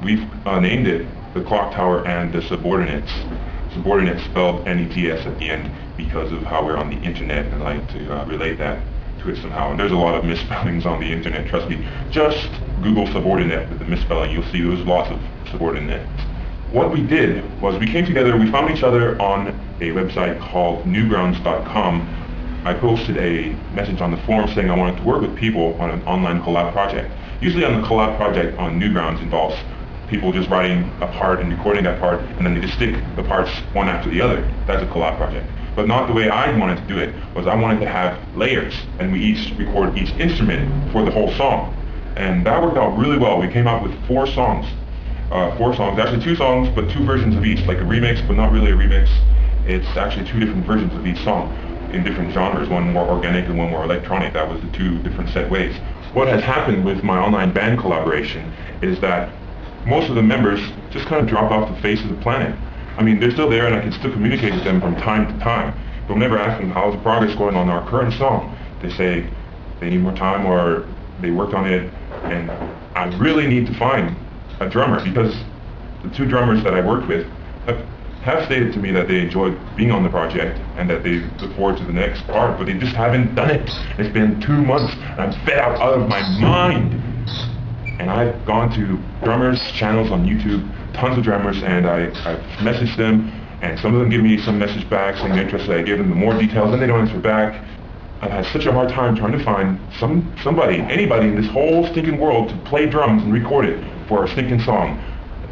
we've named it the Clock Tower and the Subordinates. Subordinates spelled N-E-T-S at the end because of how we're on the internet, and I like to relate that to it somehow. And there's a lot of misspellings on the internet, trust me. Just Google subordinate with the misspelling, you'll see there's lots of subordinates. What we did was we came together, we found each other on a website called newgrounds.com. I posted a message on the forum saying I wanted to work with people on an online collab project. Usually on the collab project on Newgrounds involves people just writing a part and recording that part, and then they just stick the parts one after the other. That's a collab project. But not the way I wanted to do it. Was I wanted to have layers, and we each record each instrument for the whole song. And that worked out really well. We came out with 4 songs. Actually 2 songs, but 2 versions of each, like a remix, but not really a remix. It's actually 2 different versions of each song in different genres, one more organic and one more electronic. That was the 2 different set ways. What has happened with my online band collaboration is that most of the members just kind of drop off the face of the planet. I mean, they're still there and I can still communicate with them from time to time, but whenever I ask them how's the progress going on our current song, they say they need more time or they worked on it, and I really need to find a drummer, because the 2 drummers that I worked with have stated to me that they enjoyed being on the project and that they look forward to the next part, but they just haven't done it. It's been 2 months and I'm fed out of my mind. And I've gone to drummers' channels on YouTube, tons of drummers, and I've messaged them, and some of them give me some message back saying they're interested. I give them more details and they don't answer back. I've had such a hard time trying to find anybody in this whole stinking world to play drums and record it for a stinking song.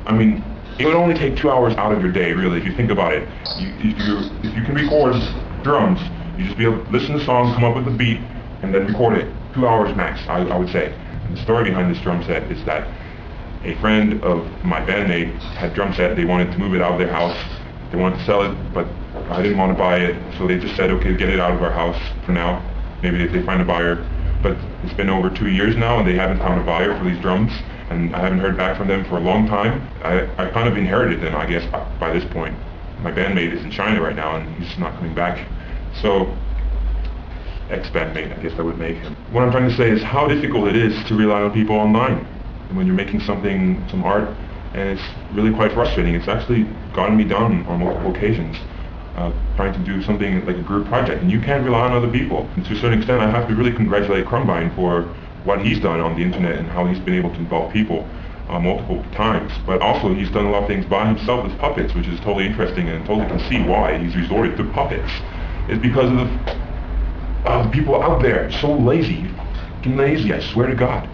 I mean, it would only take 2 hours out of your day, really, if you think about it. If you can record drums, you just be able to listen to the song, come up with a beat, and then record it. 2 hours max, I would say. And the story behind this drum set is that a friend of my bandmate had a drum set. They wanted to move it out of their house. They wanted to sell it, but I didn't want to buy it, so they just said, okay, get it out of our house for now. Maybe they find a buyer. But it's been over 2 years now, and they haven't found a buyer for these drums. And I haven't heard back from them for a long time. I kind of inherited them, I guess, by this point. My bandmate is in China right now, and he's not coming back. So, ex-bandmate, I guess I would make him. What I'm trying to say is how difficult it is to rely on people online. And when you're making some art, and it's really quite frustrating. It's actually gotten me down on multiple occasions, trying to do something like a group project. And you can't rely on other people. And to a certain extent, I have to really congratulate Crumbine for what he's done on the internet and how he's been able to involve people multiple times. But also he's done a lot of things by himself with puppets, which is totally interesting, and totally can see why he's resorted to puppets. It's because of the people out there so lazy, fucking lazy, I swear to God.